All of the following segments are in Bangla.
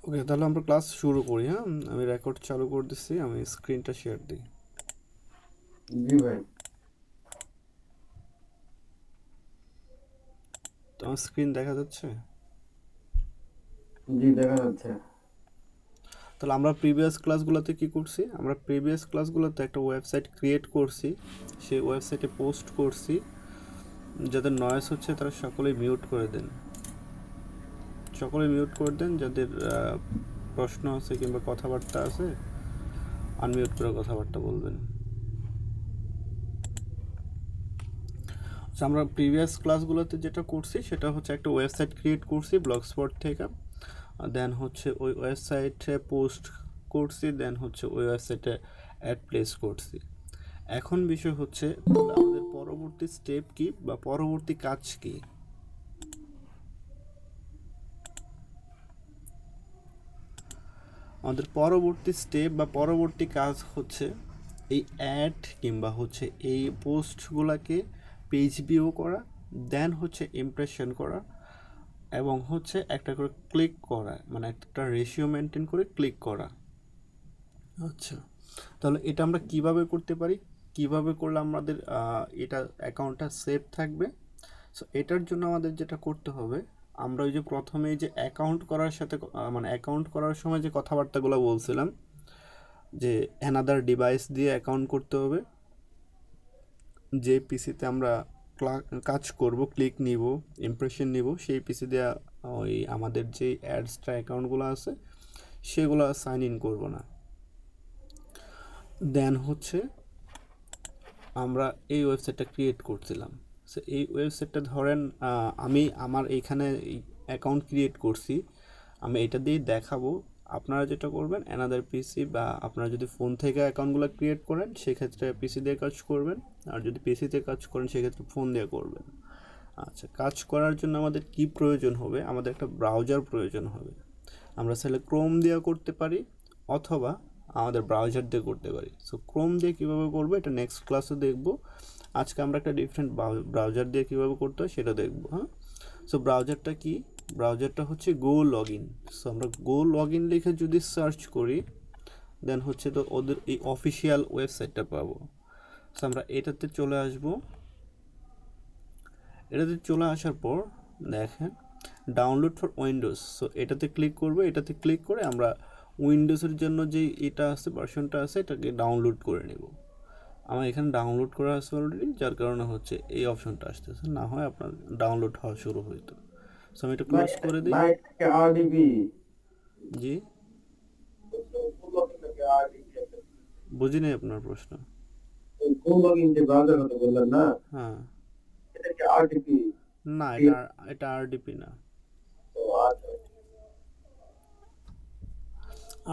ওকে, তাহলে আমরা ক্লাস শুরু করি। হ্যাঁ, আমি রেকর্ড চালু করে দিচ্ছি, আমি স্ক্রিনটা শেয়ার দিই। জি ভাই। তো আমার স্ক্রিন দেখা যাচ্ছে? জি দেখা যাচ্ছে। তাহলে আমরা প্রিভিয়াস ক্লাসগুলোতে কি করছি? আমরা প্রিভিয়াস ক্লাসগুলোতে একটা ওয়েবসাইট ক্রিয়েট করছি, সেই ওয়েবসাইটে পোস্ট করছি। যাদের নয়েস হচ্ছে তারা সকলেই মিউট করে দেন, সকলেই মিউট করে দেন। যাদের প্রশ্ন আছে কিংবা কথাবার্তা আছে, আনমিউট করে কথাবার্তা বলবেন। আচ্ছা, আমরা প্রিভিয়াস ক্লাসগুলোতে যেটা করছি সেটা হচ্ছে একটা ওয়েবসাইট ক্রিয়েট করছি ব্লগ স্পট থেকে, দেন হচ্ছে ওই ওয়েবসাইটে পোস্ট করছি, দেন হচ্ছে ওই ওয়েবসাইটে অ্যাড প্লেস করছি। এখন বিষয় হচ্ছে আমাদের পরবর্তী স্টেপ কি বা পরবর্তী কাজ কি। আমাদের পরবর্তী স্টেপ বা পরবর্তী কাজ হচ্ছে এই অ্যাড কিংবা হচ্ছে এই পোস্টগুলোকে পেজ ভিউ করা, দেন হচ্ছে ইমপ্রেশন করা, এবং হচ্ছে একটা করে ক্লিক করা, মানে একটা রেশিও মেনটেন করে ক্লিক করা। আচ্ছা, তাহলে এটা আমরা কিভাবে করতে পারি, কিভাবে করলে আমাদের এটা অ্যাকাউন্টটা সেভ থাকবে? সো এটার জন্য আমাদের যেটা করতে হবে, আমরা ওই যে প্রথমেই যে অ্যাকাউন্ট করার সাথে মানে অ্যাকাউন্ট করার সময় যে কথাবার্তাগুলো বলছিলাম, যে অ্যানাদার ডিভাইস দিয়ে অ্যাকাউন্ট করতে হবে, যে পিসিতে আমরা কাজ করব, ক্লিক নিব, ইমপ্রেশন নিব, সেই পিসি দিয়ে ওই আমাদের যে অ্যাডসটা অ্যাকাউন্টগুলো আছে সেগুলো সাইন ইন করব না। দেন হচ্ছে আমরা এই ওয়েবসাইটটা ক্রিয়েট করছিলাম। সো এই ওয়েবসাইটটা ধরেন আমি আমার এইখানে অ্যাকাউন্ট ক্রিয়েট করছি, আমি এটা দিয়ে দেখাবো। আপনারা যেটা করবেন, অ্যানাদার পিসি বা আপনারা যদি ফোন থেকে অ্যাকাউন্টগুলো ক্রিয়েট করেন সেক্ষেত্রে পিসি দিয়ে কাজ করবেন, আর যদি পিসিতে কাজ করেন সেক্ষেত্রে ফোন দিয়ে করবেন। আচ্ছা, কাজ করার জন্য আমাদের কি প্রয়োজন হবে? আমাদের একটা ব্রাউজার প্রয়োজন হবে। আমরা চাইলে ক্রোম দিয়ে করতে পারি, অথবা আমাদের ব্রাউজার দিয়ে করতে পারি। সো ক্রোম দিয়ে কীভাবে করবো এটা নেক্সট ক্লাসে দেখবো। আজকে আমরা একটা ডিফারেন্ট ব্রাউজার দিয়ে কীভাবে করতে হয় সেটা দেখবো। হ্যাঁ, সো ব্রাউজারটা কি? ব্রাউজারটা হচ্ছে গো লগ ইন। সো আমরা গো লগ ইন লিখে যদি সার্চ করি, দেন হচ্ছে তো ওদের এই অফিসিয়াল ওয়েবসাইটটা পাবো। সো আমরা এটাতে চলে আসবো। এটাতে চলে আসার পর দেখেন ডাউনলোড ফর উইন্ডোজ। সো এটাতে ক্লিক করবো, এটাতে ক্লিক করে আমরা উইন্ডোজের জন্য যে এটা আছে, ভার্সনটা আছে, এটাকে ডাউনলোড করে নেব। আমার এখানে ডাউনলোড করা আছে অলরেডি, যার কারণে হচ্ছে এই অপশনটা আসতেছে, না হয় আপনার ডাউনলোড হওয়া শুরু হইতো। সো আমি এটা ভাই ক্লোজ করে দিই। ভাই আরডিবি জি, বুঝি নাই আপনার প্রশ্ন। কোন লগইন যে ব্রাউজার কথা বললেন না, হ্যাঁ, এটা কি আরডিবি? না, এটা এটা আরডিপি না। ও আচ্ছা।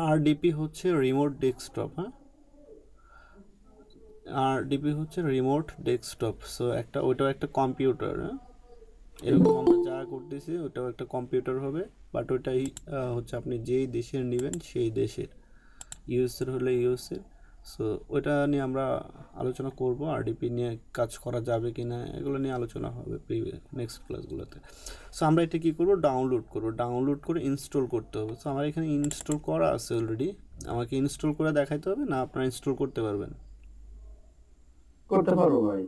আরডিপি হচ্ছে রিমোট ডেস্কটপ। হ্যাঁ, আরডিপি হচ্ছে রিমোট ডেস্কটপ। সো একটা ওইটাও একটা কম্পিউটার। হ্যাঁ, এরকম আমরা যা করতেছি ওটাও একটা কম্পিউটার হবে, বাট ওটাই হচ্ছে আপনি যেই দেশের নেবেন সেই দেশের, ইউএসের হলে ইউএসের। সো ওটা নিয়ে আমরা আলোচনা করব, আরডিপি নিয়ে কাজ করা যাবে কি না এগুলো নিয়ে আলোচনা হবে নেক্সট ক্লাসগুলোতে। সো আমরা এটা কী করবো, ডাউনলোড করবো, ডাউনলোড করে ইনস্টল করতে হবে। সো আমার এখানে ইনস্টল করা আছে অলরেডি, আমাকে ইনস্টল করে দেখাইতে হবে না আপনারা ইনস্টল করতে পারবেন? করতে পারবো ভাই।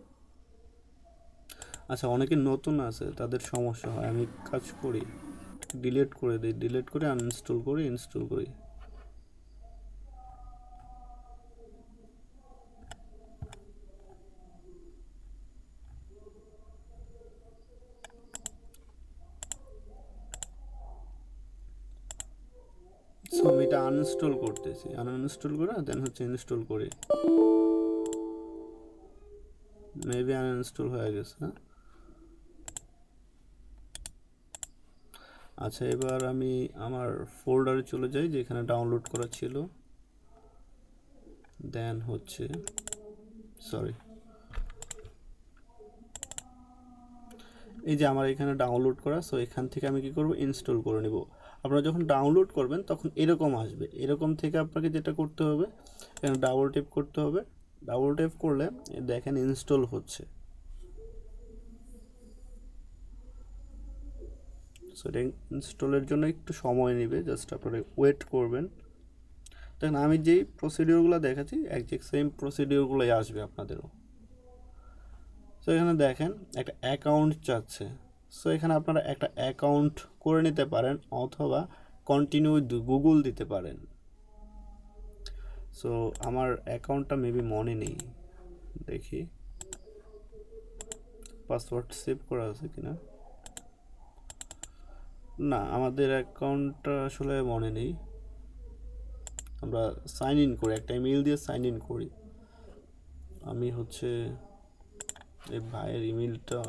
আচ্ছা, অনেকে নতুন আছে তাদের সমস্যা হয়, আমি কাজ করি, ডিলিট করে দিই, ডিলিট করে আনইনস্টল করে ইনস্টল করি। সো আমি এটা আনইনস্টল করতেছি, আনইনস্টল করে দেন হচ্ছে ইনস্টল করি। মেবি আনইনস্টল হয়ে গেছে। হ্যাঁ, আচ্ছা, এবার আমি আমার ফোল্ডারে চলে যাই যেখানে ডাউনলোড করা ছিল। দেন হচ্ছে সরি, এই যে আমার এখানে ডাউনলোড করা। সো এখান থেকে আমি কি করব, ইনস্টল করে নেব। আপনারা যখন ডাউনলোড করবেন তখন এরকম আসবে, এরকম থেকে আপনাকে যেটা করতে হবে, এখানে ডাবল টেপ করতে হবে। ডাবল টেপ করলে দেখেন ইনস্টল হচ্ছে। সো এটা ইনস্টলের জন্য একটু সময় নেবে, জাস্ট আপনারা ওয়েট করবেন। দেখেন আমি যেই প্রসিডিওরগুলো দেখাচ্ছি একজ্যাক্ট সেম প্রসিডিওরগুলোই আসবে আপনাদেরও। সো এখানে দেখেন একটা অ্যাকাউন্ট চাচ্ছে। সো এখানে আপনারা একটা অ্যাকাউন্ট করে নিতে পারেন অথবা কন্টিনিউ গুগল দিতে পারেন। সো আমার অ্যাকাউন্টটা মেবি মনে নেই, দেখি পাসওয়ার্ড সেভ করা আছে কিনা। না, আমাদের অ্যাকাউন্টটা আসলে মনে নেই। আমরা সাইন ইন করি, একটা ইমেল দিয়ে সাইন ইন করি। আমি হচ্ছে এই ভাইয়ের ইমেলটা,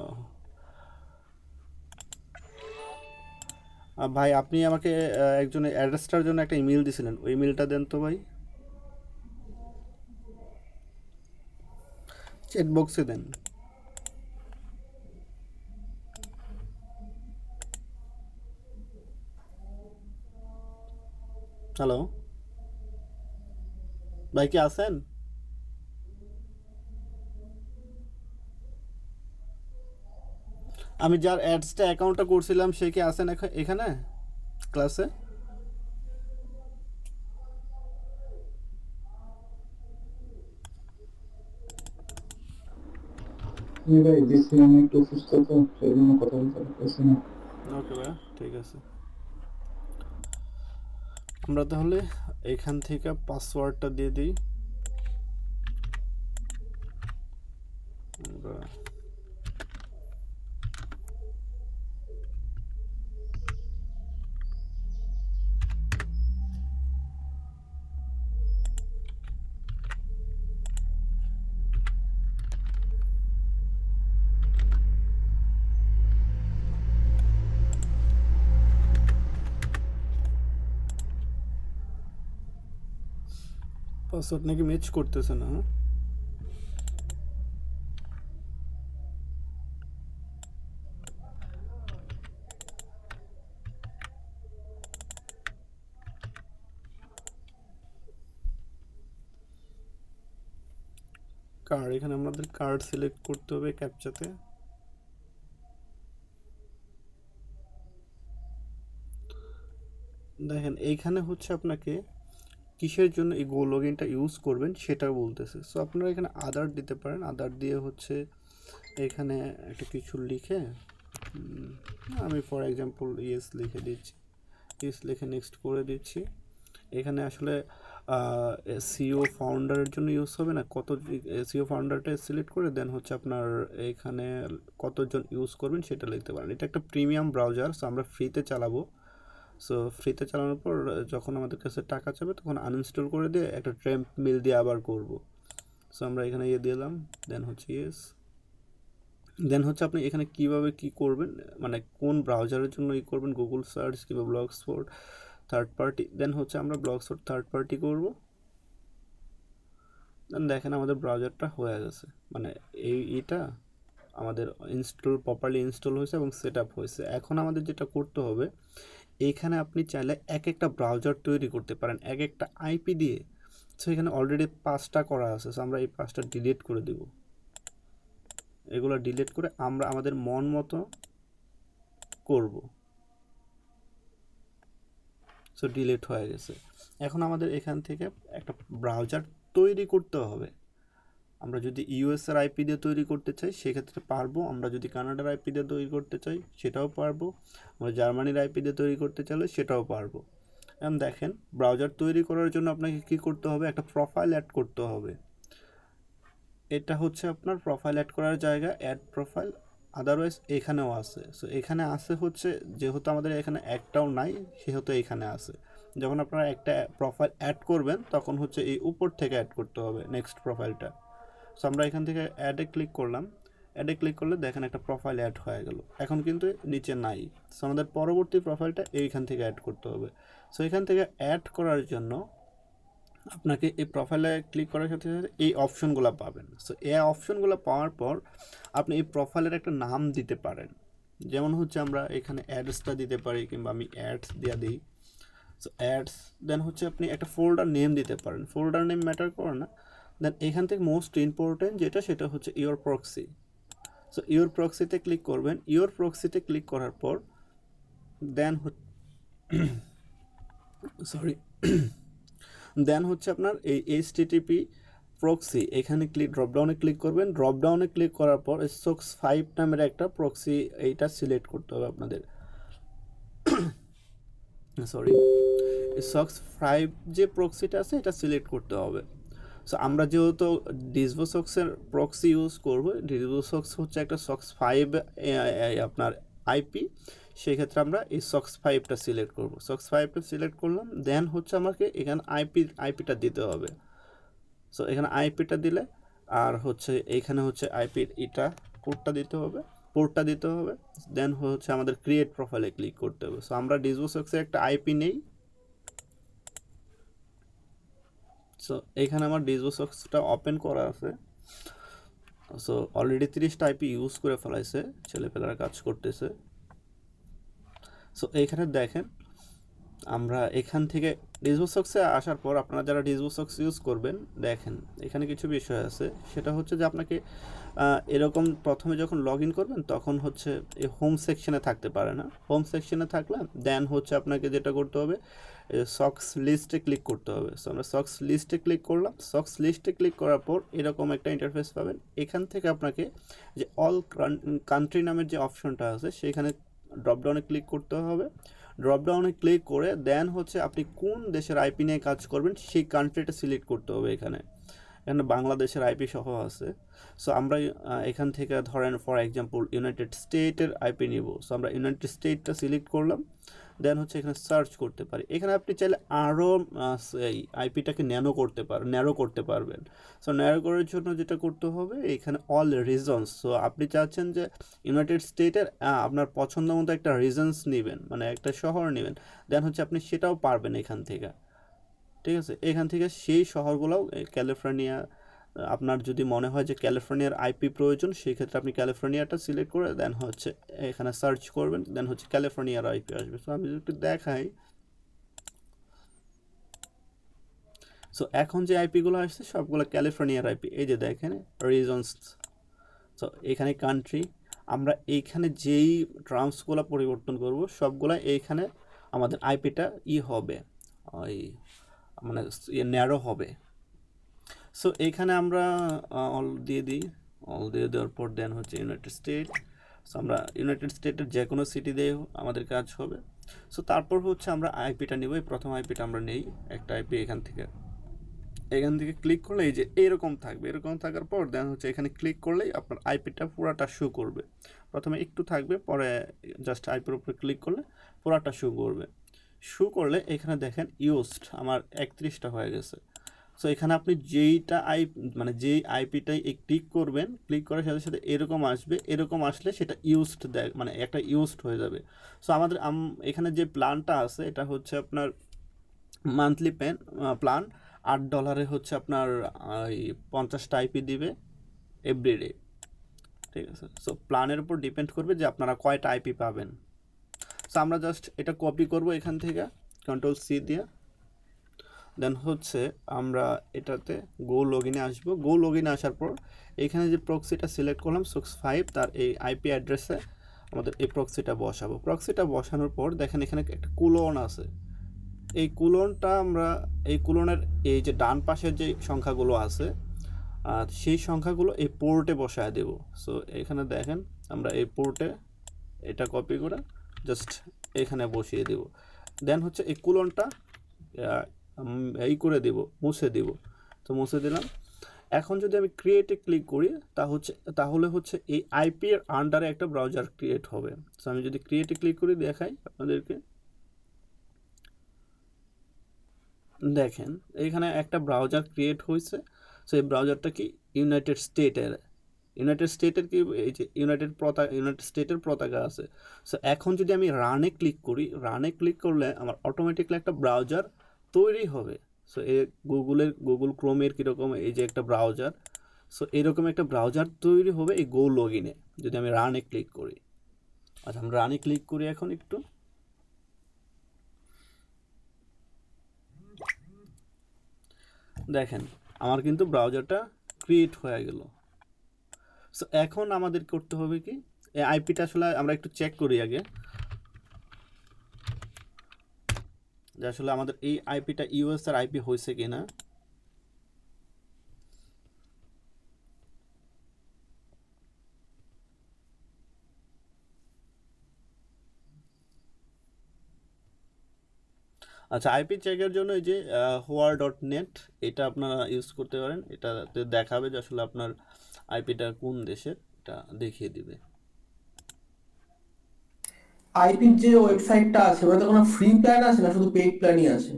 ভাই আপনি আমাকে একজনের অ্যাড্রেসটার জন্য একটা ইমেল দিছিলেন, ওই ইমেলটা দেন তো ভাই, চ্যাট বক্সে দেন। হ্যালো ভাই, কি আছেন? আমি যার অ্যাডসটা অ্যাকাউন্টটা করছিলাম সে কি আছেন এখানে ক্লাসে? ভাই দিচ্ছি, আমি একটু অসুস্থ তো সেই জন্য কথা বলতে পারতেছি না। ওকে ভাই, ঠিক আছে। আমরা তাহলে এখান থেকে পাসওয়ার্ডটা দিয়ে দিই। আমরা পাসওয়ার্ড নাকি ম্যাচ করতেছে না, হ্যাঁ? কার্ড, এখানে আমাদের কার্ড সিলেক্ট করতে হবে ক্যাপচাতে। দেখেন এইখানে হচ্ছে আপনাকে কিসের জন্য এই গো লগইনটা ইউজ করবেন সেটা বলতেছে। সো আপনারা এখানে আদার দিতে পারেন, আদার দিয়ে হচ্ছে এখানে একটা কিছু লিখে আমি ফর এক্সাম্পল ইয়েস লিখে দিচ্ছি, ইয়েস লিখে নেক্সট করে দিচ্ছি। এখানে আসলে সিও ফাউন্ডারের জন্য ইউজ হবে না, কত সিও ফাউন্ডারটা সিলেক্ট করে দেন হচ্ছে আপনার এখানে কতজন ইউজ করবেন সেটা লিখতে পারেন। এটা একটা প্রিমিয়াম ব্রাউজার, সো আমরা ফ্রিতে চালাবো। সো ফ্রিতে চালানোর পর যখন আমাদের কাছে টাকা চাবে তখন আনইনস্টল করে দিয়ে একটা ট্রেম্প মেল দিয়ে আবার করব। সো আমরা এখানে ইয়ে দিলাম, দেন হচ্ছে ইয়েস। দেন হচ্ছে আপনি এখানে কিভাবে কি করবেন, মানে কোন ব্রাউজারের জন্য ই করবেন, গুগল সার্চ কিংবা ব্লগস্পট থার্ড পার্টি। দেন হচ্ছে আমরা ব্লগস্পট থার্ড পার্টি করব। দেন দেখেন আমাদের ব্রাউজারটা হয়ে গেছে, মানে এটা আমাদের প্রপারলি ইনস্টল হয়েছে এবং সেট আপ হয়েছে। এখন আমাদের যেটা করতে হবে, এইখানে আপনি চাইলে এক একটা ব্রাউজার তৈরি করতে পারেন এক একটা আইপি দিয়ে। সো এখানে অলরেডি 5টা করা আছে, সো আমরা এই 5টা ডিলিট করে দেব। এগুলো ডিলিট করে আমরা আমাদের মন মতো করব। সো ডিলিট হয়ে গেছে। এখন আমাদের এখান থেকে একটা ব্রাউজার তৈরি করতে হবে। আমরা যদি ইউএসের আইপি দিয়ে তৈরি করতে চাই সেক্ষেত্রে পারবো, আমরা যদি কানাডার আইপি দিয়ে তৈরি করতে চাই সেটাও পারবো, আমরা জার্মানির আইপি দিয়ে তৈরি করতে চাইলে সেটাও পারবো। এখন দেখেন ব্রাউজার তৈরি করার জন্য আপনাকে কি করতে হবে, একটা প্রোফাইল অ্যাড করতে হবে। এটা হচ্ছে আপনার প্রোফাইল অ্যাড করার জায়গা, অ্যাড প্রোফাইল। আদারওয়াইজ এখানেও আছে। সো এখানে আছে হচ্ছে যেহেতু আমাদের এখানে একটাও নাই সেহেতু এখানে আছে। যখন আপনারা একটা প্রোফাইল অ্যাড করবেন তখন হচ্ছে এই উপর থেকে অ্যাড করতে হবে নেক্সট প্রোফাইলটা। সো আমরা এখান থেকে অ্যাডে ক্লিক করলাম, অ্যাডে ক্লিক করলে দেখেন একটা প্রোফাইল অ্যাড হয়ে গেল। এখন কিন্তু নিচে নাই। সো আমাদের পরবর্তী প্রোফাইলটা এইখান থেকে অ্যাড করতে হবে। সো এখান থেকে অ্যাড করার জন্য আপনাকে এই প্রোফাইলে ক্লিক করার সাথে সাথে এই অপশনগুলো পাবেন। সো এই অপশনগুলো পাওয়ার পর আপনি এই প্রোফাইলের একটা নাম দিতে পারেন। যেমন হচ্ছে আমরা এখানে অ্যাডসটা দিতে পারি কিংবা আমি অ্যাডস দিয়ে দিই। সো অ্যাডস, দেন হচ্ছে আপনি একটা ফোল্ডার নেম দিতে পারেন, ফোল্ডার নেম ম্যাটার করে না। দেন এখান থেকে মোস্ট ইম্পর্টেন্ট যেটা সেটা হচ্ছে ইওর প্রক্সি। সো ইওর প্রক্সিতে ক্লিক করবেন। ইওর প্রক্সিতে ক্লিক করার পর দেন সরি দেন হচ্ছে আপনার এই এইচটিটিপি প্রক্সি, এখানে ড্রপডাউনে ক্লিক করবেন। ড্রপডাউনে ক্লিক করার পর SOX 5 নামের একটা প্রক্সি এইটা সিলেক্ট করতে হবে আপনাদের। সরি, SOX 5 যে প্রক্সিটা আছে এটা সিলেক্ট করতে হবে। সো আমরা যেহেতু ডিসভোসক্সের প্রক্সি ইউজ করব, ডিসভোসক্স হচ্ছে একটা SOX 5 আপনার আইপি, সেই ক্ষেত্রে আমরা এই SOX 5টা সিলেক্ট করব। SOX 5টা সিলেক্ট করলাম, দেন হচ্ছে আমাকে এখানে আইপিটা দিতে হবে। সো এখানে আইপিটা দিলে আর হচ্ছে এইখানে হচ্ছে আইপির এটা কোডটা দিতে হবে, পোর্টটা দিতে হবে, দেন হচ্ছে আমাদের ক্রিয়েট প্রোফাইলে ক্লিক করতে হবে। সো আমরা ডিসভোসক্সের একটা আইপি নেই। সো এখানে আমার ডিসভোসক্সটা ওপেন করা আছে। সো অলরেডি 30টা আইপি ইউজ করে ফেলাইছে, ছেলেপেলারা কাজ করতেছে। সো এইখানে দেখেন আমরা এখান থেকে ডিসভোসক্সে আসার পর আপনারা যারা ডিসভোসক্স ইউজ করবেন, দেখেন এখানে কিছু বিষয় আছে। সেটা হচ্ছে যে আপনাকে এরকম প্রথমে যখন লগ ইন করবেন তখন হচ্ছে এই হোম সেকশনে থাকতে পারে না। হোম সেকশনে থাকলে দেন হচ্ছে আপনাকে যেটা করতে হবে সক্স লিস্টে ক্লিক করতে হবে। সো আমরা সক্স লিস্টে ক্লিক করলাম। সক্স লিস্টে ক্লিক করার পর এরকম একটা ইন্টারফেস পাবেন। এখান থেকে আপনাকে যে অল কান্ট্রি নামের যে অপশনটা আছে সেখানে ড্রপডাউনে ক্লিক করতে হবে। ড্রপডাউনে ক্লিক করে দেন হচ্ছে আপনি কোন দেশের আইপি নিয়ে কাজ করবেন সেই কান্ট্রিটা সিলেক্ট করতে হবে। এখানে বাংলাদেশের আইপি সহ আছে। সো আমরা এখান থেকে ধরেন ফর এক্সাম্পল ইউনাইটেড স্টেটের আইপি নিব। সো আমরা ইউনাইটেড স্টেটটা সিলেক্ট করলাম, দেন হচ্ছে এখানে সার্চ করতে পারি। এখানে আপনি চাইলে আরও এই আইপিটাকে ন্যারো করতে পারবেন। সো ন্যারো করার জন্য যেটা করতে হবে এখানে অল রিজনস। সো আপনি চাচ্ছেন যে ইউনাইটেড স্টেটের আপনার পছন্দ মতো একটা রিজনস নেবেন, মানে একটা শহর নেবেন, দেন হচ্ছে আপনি সেটাও পারবেন এখান থেকে। ঠিক আছে, এখান থেকে সেই শহরগুলোও ক্যালিফোর্নিয়া, আপনার যদি মনে হয় যে ক্যালিফোর্নিয়ার আইপি প্রয়োজন সেই ক্ষেত্রে আপনি ক্যালিফোর্নিয়াটা সিলেক্ট করে দেন হচ্ছে এখানে সার্চ করবেন, দেন হচ্ছে ক্যালিফোর্নিয়ার আইপি আসবে। সো আমি যদি একটু দেখাই, সো এখন যে আইপিগুলো আসছে সবগুলো ক্যালিফোর্নিয়ার আইপি। এই যে দেখেন রিজনস, সো এখানে কান্ট্রি, আমরা এইখানে যেই টার্মসগুলো পরিবর্তন করব সবগুলো এইখানে আমাদের আইপিটা হবে, ওই মানে ন্যারো হবে। সো এইখানে আমরা অল দিয়ে দিই, অল দিয়ে দেওয়ার পর দেন হচ্ছে ইউনাইটেড স্টেট। সো আমরা ইউনাইটেড স্টেটের যে কোনো সিটি দিয়ে আমাদের কাজ হবে। সো তারপর হচ্ছে আমরা আইপিটা নেব। এই প্রথম আইপিটা আমরা নেই একটা আইপি। এখান থেকে ক্লিক করলে এই যে এরকম থাকবে। এরকম থাকার পর দেন হচ্ছে এখানে ক্লিক করলেই আপনার আইপিটা পুরাটা শো করবে। প্রথমে একটু থাকবে, পরে জাস্ট আইপির উপরে ক্লিক করলে পুরাটা শো করবে। শো করলে এখানে দেখেন ইউজড আমার 31টা হয়ে গেছে। সো এখানে আপনি মানে যেই আইপিটাই ক্লিক করবেন, ক্লিক করার সাথে সাথে এরকম আসবে। এরকম আসলে সেটা ইউজড মানে একটা ইউজড হয়ে যাবে। সো আমাদের এখানে যে প্ল্যানটা আছে এটা হচ্ছে আপনার মান্থলি প্ল্যান। $8 হচ্ছে আপনার এই 50টা আইপি দিবে এভরিডে। ঠিক আছে, সো প্ল্যানের উপর ডিপেন্ড করবে যে আপনারা কয়টা আইপি পাবেন। সো আমরা জাস্ট এটা কপি করব এখান থেকে Ctrl+C দিয়ে, দেন হচ্ছে আমরা এটাতে গো লগইনে আসবো। গো লগইনে আসার পর এখানে যে প্রক্সিটা সিলেক্ট করলাম SOX 5, তার এই আইপি অ্যাড্রেসে আমাদের এই প্রক্সিটা বসাবো। প্রক্সিটা বসানোর পর দেখেন এখানে একটা কুলন আছে। এই কুলনটা আমরা এই কুলনের এই যে ডান পাশের যে সংখ্যাগুলো আছে সেই সংখ্যাগুলো এই পোর্টে বসায় দেব। সো এখানে দেখেন আমরা এই পোর্টে এটা কপি করে জাস্ট এখানে বসিয়ে দেব। দেন হচ্ছে এই কুলনটা এই করে দেব, মুছে দেব। তো মুছে দিলাম। এখন যদি আমি ক্রিয়েটে ক্লিক করি তাহলে হচ্ছে এই আইপি এর আন্ডারে একটা ব্রাউজার ক্রিয়েট হবে। সো আমি যদি ক্রিয়েটে ক্লিক করি দেখাই আপনাদেরকে, দেখেন এখানে একটা ব্রাউজার ক্রিয়েট হয়েছে। সো এই ব্রাউজারটা কি ইউনাইটেড স্টেটের কি এই যে ইউনাইটেড স্টেটের পতাকা আছে। সো এখন যদি আমি রানে ক্লিক করি, রানে ক্লিক করলে আমার অটোমেটিকলি একটা ব্রাউজার তৈরি হবে। সো এই গুগল ক্রোমের কীরকম এই যে একটা ব্রাউজার, সো এরকম একটা ব্রাউজার তৈরি হবে এই গো লগইনে যদি আমি রানে ক্লিক করি। আচ্ছা, আমি রানে ক্লিক করি এখন একটু। দেখেন আমার কিন্তু ব্রাউজারটা ক্রিয়েট হয়ে গেল। সো এখন আমাদের করতে হবে কি, এই আইপিটা আসলে আমরা একটু চেক করি আগে। যে আসলে আমাদের এই আইপিটা ইউএস এর আইপি হয়েছে কিনা। আচ্ছা, আইপি চেকের জন্য এই যে হোয়ার.নেট এটা আপনারা ইউজ করতে পারেন। এটাতে দেখাবে যে আসলে আপনার আইপিটা কোন দেশের, এটা দেখিয়ে দিবে। আইপির যে ওয়েবসাইটটা আছে ওটাতে কোনো ফ্রি প্ল্যান আছে না শুধু পেইড প্ল্যানই আছে?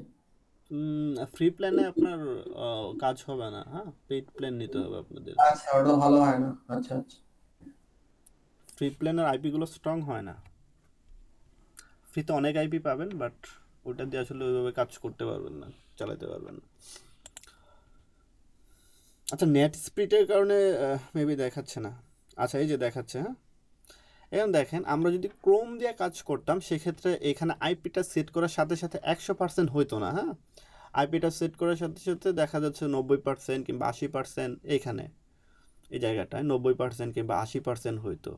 ফ্রি প্ল্যানে আপনার কাজ হবে না, হ্যাঁ, পেইড প্ল্যান নিতে হবে আপনাদের। আচ্ছা, ওটা ভালো হয় না। আচ্ছা আচ্ছা। ফ্রি প্ল্যানের আইপিগুলো স্ট্রং হয় না। ফ্রিতে অনেক আইপি পাবেন, বাট ওটা দিয়ে আসলে ওইভাবে কাজ করতে পারবেন না, চালাতে পারবেন না। আচ্ছা, নেট স্পিডের কারণে মেবি দেখাচ্ছে না। আচ্ছা, এই যে দেখাচ্ছে, হ্যাঁ। এখন দেখেন, আমরা যদি ক্রোম দিয়ে কাজ করতাম সেক্ষেত্রে এখানে আইপিটা সেট করার সাথে সাথে 100% হইতো না, হ্যাঁ। আইপিটা সেট করার সাথে সাথে দেখা যাচ্ছে 90% কিংবা 80%, এইখানে এই জায়গাটায় 90% কিংবা 80% হইতো।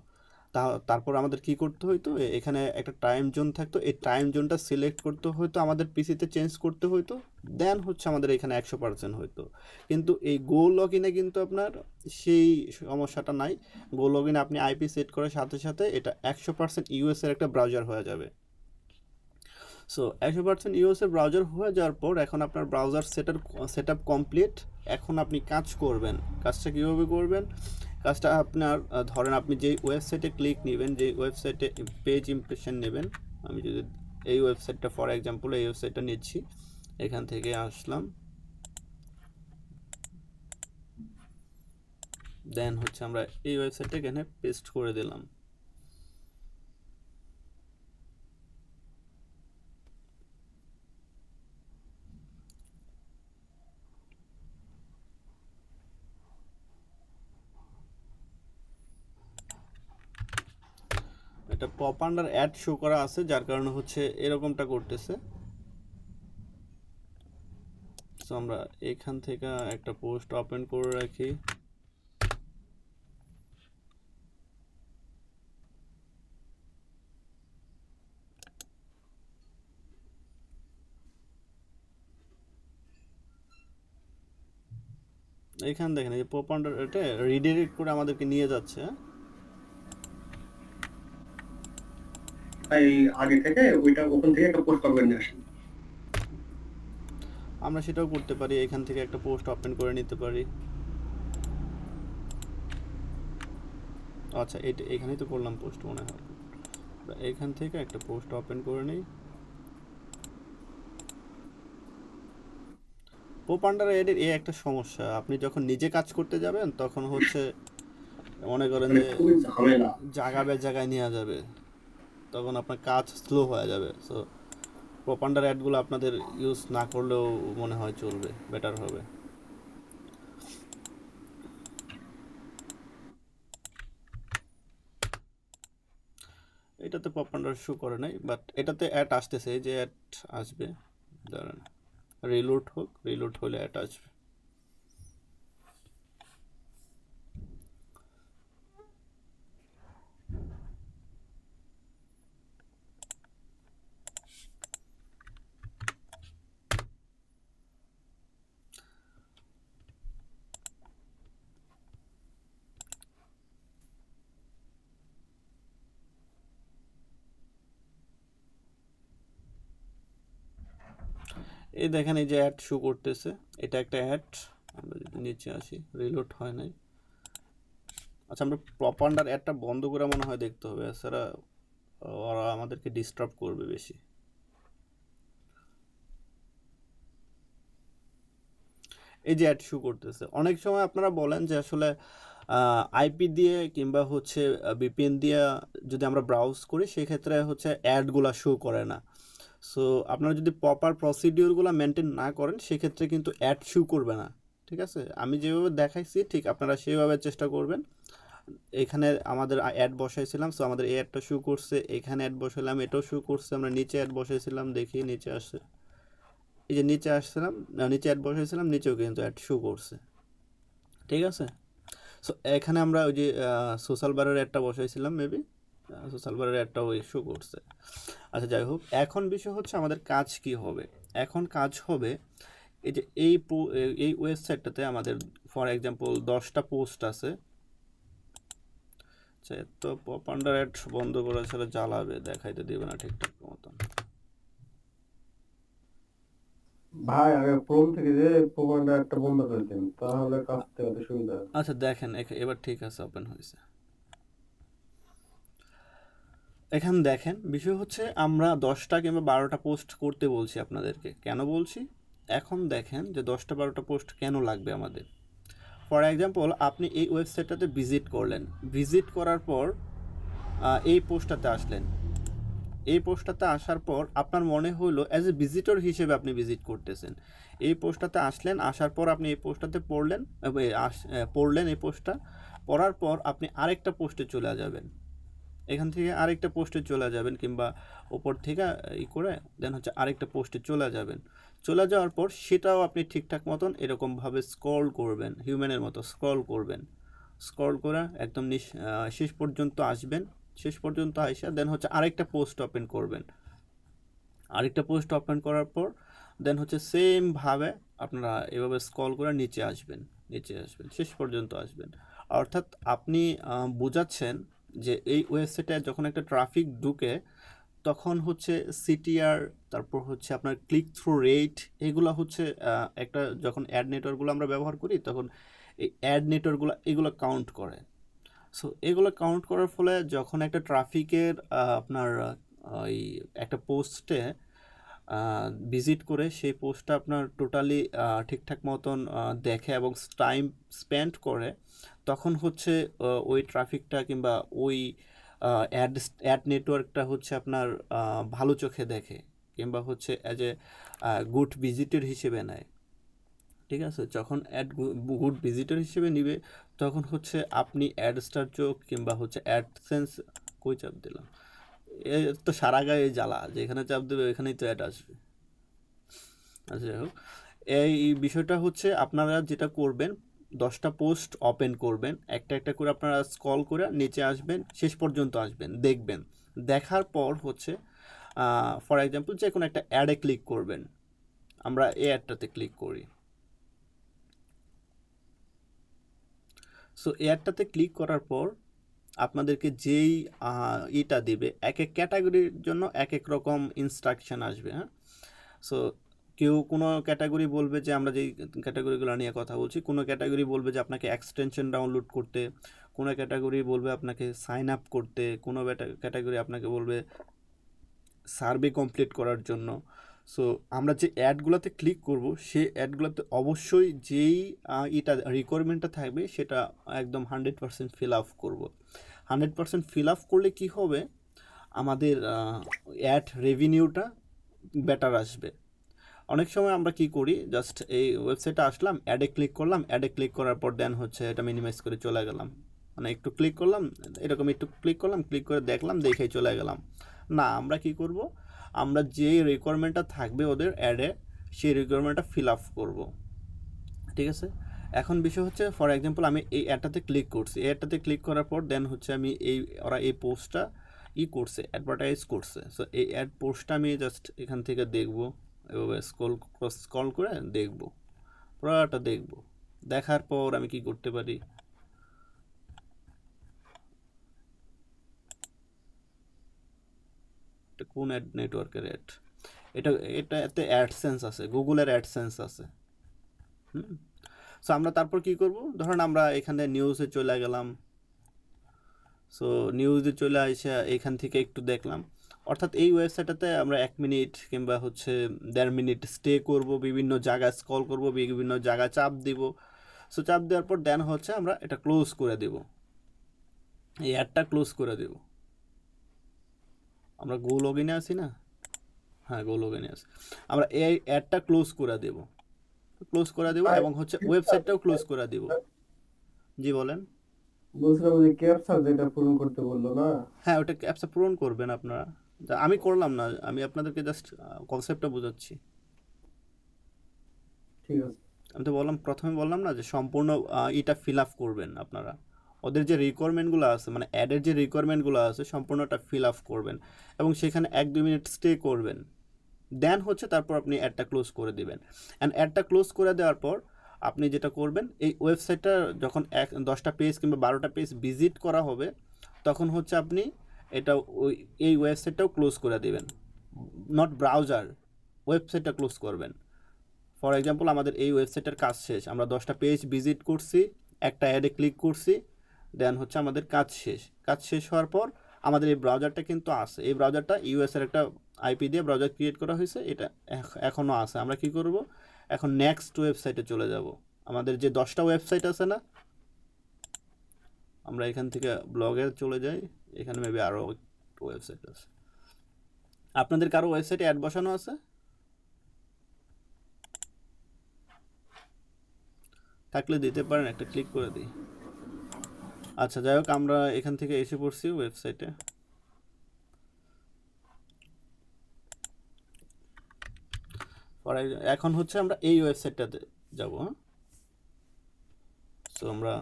তারপর আমাদের কি করতে হইতো, এখানে একটা টাইম জোন থাকতো, এই টাইম জোনটা সিলেক্ট করতে হইতো, আমাদের পিসিতে চেঞ্জ করতে হইতো, দেন হচ্ছে আমাদের এখানে 100% হইতো। কিন্তু এই গো লগ ইনে কিন্তু আপনার সেই সমস্যাটা নাই। গো লগ ইনে আপনি আইপি সেট করার সাথে সাথে এটা 100% ইউএস এর একটা ব্রাউজার হয়ে যাবে। সো 100% ইউএসএ ব্রাউজার হয়ে যাওয়ার পর এখন আপনার ব্রাউজার সেট আপ কমপ্লিট। এখন আপনি কাজ করবেন। কাজটা কীভাবে করবেন? কাজটা আপনার ধরেন আপনি যেই ওয়েবসাইটে ক্লিক নেবেন, যেই ওয়েবসাইটে পেজ ইমপ্রেশন নেবেন, আমি যদি এই ওয়েবসাইটটা ফর এক্সাম্পল এই ওয়েবসাইটটা নিচ্ছি, এখান থেকে আসলাম, দেন হচ্ছে আমরা এই ওয়েবসাইটটা এখানে পেস্ট করে দিলাম। এটা পপ আন্ডার অ্যাড শো করা আছে, যার কারণে হচ্ছে এরকমটা করতেছে। সো আমরা এখান থেকে একটা পোস্ট ওপেন করে রাখি। এখানে দেখেন, এই পপ আন্ডার এটা রিডাইরেক্ট করে আমাদেরকে নিয়ে যাচ্ছে, হ্যাঁ। তাই আগে থেকে ওইটা ওখান থেকে একটা পোস্ট করবেন না আসেন। আমরা সেটাও করতে পারি, এখান থেকে একটা পোস্ট ওপেন করে নিতে পারি। আচ্ছা, এটা এখানেই তো করলাম পোস্ট মনে হয়। এখান থেকে একটা পোস্ট ওপেন করে নিই। পপ আন্ডার এর এই একটা সমস্যা, আপনি যখন নিজে কাজ করতে যাবেন তখন হচ্ছে মনে করেন মানে যে খুবই ঝামেলা। জায়গায় নিয়ে যাবে, তখন আপনার কাজ স্লো হয়ে যাবে। সো পপ আন্ডার অ্যাডগুলো আপনাদের ইউজ না করলেও মনে হয় চলবে, বেটার হবে। এটাতে পপ আন্ডার শো করে নাই, বাট এটাতে অ্যাড আসতেছে, এই যে অ্যাড আসবে, দাঁড়ান রিলোড হোক, রিলোড হলে অ্যাড আসবে। এই দেখেন, এই যে অ্যাড শো করতেছে, এটা একটা অ্যাড। আমরা যদি নিচে আসি, রিলোড হয় নাই। আচ্ছা, আমরা পপ আন্ডার অ্যাডটা বন্ধ করে মনে হয় দেখতে হবে, এছাড়া ওরা আমাদেরকে ডিস্টার্ব করবে বেশি। এই যে অ্যাড শো করতেছে, অনেক সময় আপনারা বলেন যে আসলে আইপি দিয়ে কিংবা হচ্ছে ভিপিএন দিয়ে যদি আমরা ব্রাউজ করি সেক্ষেত্রে হচ্ছে অ্যাডগুলো শো করে না। সো আপনারা যদি প্রপার প্রসিডিওরগুলো মেনটেন না করেন সেক্ষেত্রে কিন্তু অ্যাড শো করবে না, ঠিক আছে। আমি যেভাবে দেখাইছি ঠিক আপনারা সেভাবে চেষ্টা করবেন। এখানে আমাদের অ্যাড বসাইছিলাম, সো আমাদের এই অ্যাডটা শো করছে, এখানে অ্যাড বসাইলাম, এটাও শো করছে। আমরা নিচে অ্যাড বসাইছিলাম, দেখি নিচে আসছে, এই যে নিচে আসছিলাম, নিচে অ্যাড বসাইছিলাম, নিচেও কিন্তু অ্যাড শো করছে, ঠিক আছে। সো এখানে আমরা ওই যে সোশ্যাল বারের অ্যাডটা বসাইছিলাম মেবি, সোশ্যাল বারের অ্যাডটাও শো করছে। আচ্ছা যাই হোক, এখন বিষয় হচ্ছে আমাদের কাজ কি হবে। এখন কাজ হবে এই যে এই ওয়েবসাইটটাতে আমাদের ফর এক্সাম্পল 10টা পোস্ট আছে। আচ্ছা, এত পপ আন্ডার অ্যাড বন্ধ করা ছাড়া জ্বালাবে, দেখাইতে দিবে না ঠিকঠাক মতন। ভাই আগে ক্রোম থেকে যে প্রোগ্রামটা একটা বন্ধ করে দিন, তাহলে কাজ করতে সুবিধা হবে। আচ্ছা দেখেন এবার ঠিক আছে, ওপেন হয়েছে। এখানে দেখেন বিষয় হচ্ছে আমরা 10টা কিংবা 12টা পোস্ট করতে বলছি আপনাদেরকে। কেন বলছি এখন দেখেন যে 10টা 12টা পোস্ট কেন লাগবে আমাদের। ফর এক্সাম্পল আপনি এই ওয়েবসাইটটাতে ভিজিট করলেন, ভিজিট করার পর এই পোস্টটাতে আসলেন। এই পোস্টটাতে আসার পর আপনার মনে হলো অ্যাজ এ ভিজিটর হিসেবে আপনি ভিজিট করতেছেন। এই পোস্টটাতে আসলেন, আসার পর আপনি এই পোস্টটাতে পড়লেন এই পোস্টটা পড়ার পর আপনি আরেকটা পোস্টে চলে যাবেন। এখান থেকে আরেকটা পোস্টে চলে যাবেন কিংবা ওপর থেকে করে দেন হচ্ছে আরেকটা পোস্টে চলে যাবেন। চলে যাওয়ার পর সেটাও আপনি ঠিকঠাক মতন এরকমভাবে স্ক্রল করবেন, হিউম্যানের মতো স্ক্রল করবেন। স্ক্রল করে একদম শেষ পর্যন্ত আসবেন। শেষ পর্যন্ত আসা দেন হচ্ছে আরেকটা পোস্ট ওপেন করবেন। আরেকটা পোস্ট ওপেন করার পর দেন হচ্ছে সেমভাবে আপনারা এভাবে স্ক্রল করে নিচে আসবেন, শেষ পর্যন্ত আসবেন। অর্থাৎ আপনি বোঝাচ্ছেন যে এই ওয়েবসাইটে যখন একটা ট্রাফিক ঢুকে তখন হচ্ছে সিটিআর, তারপর হচ্ছে আপনার ক্লিক থ্রু রেট, এগুলো হচ্ছে একটা যখন অ্যাড নেটওয়ার্কগুলো আমরা ব্যবহার করি তখন এই অ্যাড নেটওয়ার্কগুলো এগুলো কাউন্ট করে। সো এগুলো কাউন্ট করার ফলে যখন একটা ট্রাফিকের আপনার ওই একটা পোস্টে ভিজিট করে সেই পোস্টটা আপনার টোটালি ঠিকঠাক মতন দেখে এবং টাইম স্পেন্ড করে, তখন হচ্ছে ওই ট্রাফিকটা কিংবা ওই অ্যাড নেটওয়ার্কটা হচ্ছে আপনার ভালো চোখে দেখে কিংবা হচ্ছে অ্যাজ এ গুড ভিজিটর হিসেবে নেয়। ঠিক আছে, যখন গুড ভিজিটর হিসেবে নিবে তখন হচ্ছে আপনি অ্যাডস্টার চোখ কিংবা হচ্ছে অ্যাডসেন্স কই চাপ দিলাম, এ তো সারা গায়ে জ্বালা, যেখানে চাপ দেবে ওইখানেই তো অ্যাড আসবে। আচ্ছা যাই হোক, এই বিষয়টা হচ্ছে আপনারা যেটা করবেন 10টা পোস্ট ওপেন করবেন, একটা একটা করে আপনারা স্ক্রল করে নিচে আসবেন, শেষ পর্যন্ত আসবেন, দেখবেন। দেখার পর হচ্ছে ফর এক্সাম্পল যে কোনো একটা অ্যাডে ক্লিক করবেন। আমরা এই অ্যাডটাতে ক্লিক করি। সো এই অ্যাডটাতে ক্লিক করার পর আপনাদেরকে যেই ইটা দিবে, এক এক ক্যাটাগরির জন্য এক এক রকম ইনস্ট্রাকশন আসবে। হ্যাঁ, সো কেউ কোনো ক্যাটাগরি বলবে যে আমরা যেই ক্যাটাগরিগুলো নিয়ে কথা বলছি, কোনো ক্যাটাগরি বলবে যে আপনাকে এক্সটেনশন ডাউনলোড করতে, কোনো ক্যাটাগরি বলবে আপনাকে সাইন আপ করতে, কোনো ক্যাটাগরি আপনাকে বলবে সার্ভে কমপ্লিট করার জন্য। সো আমরা যে অ্যাডগুলোতে ক্লিক করব সেই অ্যাডগুলোতে অবশ্যই যেই এটা রিকোয়ারমেন্টটা থাকবে সেটা একদম 100% ফিল আপ করবো। 100% ফিল আপ করলে কি হবে, আমাদের অ্যাড রেভিনিউটা বেটার আসবে। অনেক সময় আমরা কি করি, জাস্ট এই ওয়েবসাইটে আসলাম, অ্যাডে ক্লিক করলাম, অ্যাডে ক্লিক করার পর দেন হচ্ছে এটা মিনিমাইজ করে চলে গেলাম, মানে একটু ক্লিক করলাম, এরকম একটু ক্লিক করলাম, ক্লিক করে দেখলাম, দেখেই চলে গেলাম। না, আমরা কি করব, আমরা যে রিকোয়ারমেন্টটা থাকবে ওদের অ্যাডে সেই রিকোয়ারমেন্টটা ফিল আপ করবো। ঠিক আছে, এখন বিষয় হচ্ছে ফর এক্সাম্পল আমি এই অ্যাডটাতে ক্লিক করছি, এই অ্যাডটাতে ক্লিক করার পর দেন হচ্ছে আমি ওরা এই পোস্টটা করছে, অ্যাডভার্টাইজ করছে। সো এই অ্যাড পোস্টটা আমি জাস্ট এখান থেকে দেখবো, এভাবে স্ক্রল করে দেখবো, পুরোটা দেখবো। দেখার পর আমি কি করতে পারি, এটা কোন অ্যাড নেটওয়ার্কের অ্যাড, এতে অ্যাডসেন্স আছে, গুগলের অ্যাডসেন্স আছে। সো আমরা তারপর কি করব, ধরেন আমরা এখানে নিউজে চলে গেলাম। সো নিউজে চলে আসা এখান থেকে একটু দেখলাম, অর্থাৎ এই ওয়েবসাইটটাতে আমরা 1 মিনিট কিংবা হচ্ছে 1.5 মিনিট স্টে করব, বিভিন্ন জায়গায় স্ক্রল করব, বিভিন্ন জায়গায় চাপ দিব। সো চাপ দেওয়ার পর দেন হচ্ছে আমরা এটা ক্লোজ করে দেব, এই অ্যাডটা ক্লোজ করে দেব। আমরা গো লগইনে আছি না, হ্যাঁ গো লগইনে আছি, আমরা এই অ্যাডটা ক্লোজ করে দেব, এবং হচ্ছে ওয়েবসাইটটাও ক্লোজ করে দেব। জি বলেন। বলছিলাম যে ক্যাপচা যেটা পূরণ করতে বললো না, হ্যাঁ, ওটা অ্যাপসে পূরণ করবেন আপনারা, আমি করলাম না, আমি আপনাদেরকে জাস্ট কনসেপ্টটা বোঝাচ্ছি। ঠিক আছে। আমি তো প্রথমে বললাম না যে সম্পূর্ণ এটা ফিল আপ করবেন আপনারা, ওদের যে রিকোয়ারমেন্টগুলো আছে মানে অ্যাডের যে রিকোয়ারমেন্টগুলো আছে সম্পূর্ণটা ফিল আপ করবেন এবং সেখানে 1-2 মিনিট স্টে করবেন, দেন হচ্ছে তারপর আপনি অ্যাডটা ক্লোজ করে দিবেন। অ্যান্ড অ্যাডটা ক্লোজ করে দেওয়ার পর আপনি যেটা করবেন, এই ওয়েবসাইটটা যখন 10টা পেজ কিংবা 12টা পেজ ভিজিট করা হবে তখন হচ্ছে আপনি এটা এই ওয়েবসাইটটাও ক্লোজ করে দিবেন, নট ব্রাউজার, ওয়েবসাইটটা ক্লোজ করবেন। ফর এক্সাম্পল আমাদের এই ওয়েবসাইটের কাজ শেষ, আমরা 10টা পেজ ভিজিট করছি, একটা অ্যাডে ক্লিক করছি, দেন হচ্ছে আমাদের কাজ শেষ। কাজ শেষ হওয়ার পর আমাদের এই ব্রাউজারটা কিন্তু আছে, এই ব্রাউজারটা ইউএসের একটা আইপি দিয়ে ব্রাউজার ক্রিয়েট করা হয়েছে, এটা এখনও আছে। আমরা কি করব, এখন নেক্সট ওয়েবসাইটে চলে যাব। আমাদের যে 10টা ওয়েবসাইট আছে না, আমরা এখান থেকে ব্লগে চলে যাই, এখানে মেবি আরও ওয়েবসাইট আছে। আপনাদের কারো ওয়েবসাইটে অ্যাড বসানো আছে? থাকলে দিতে পারেন, একটা ক্লিক করে দিই। আচ্ছা যাই হোক, আমরা এখান থেকে এসে পড়ছি ওয়েবসাইটে। এখন হচ্ছে আমরা এই ওয়েবসাইটটাতে যাব। হ্যাঁ, সো আমরা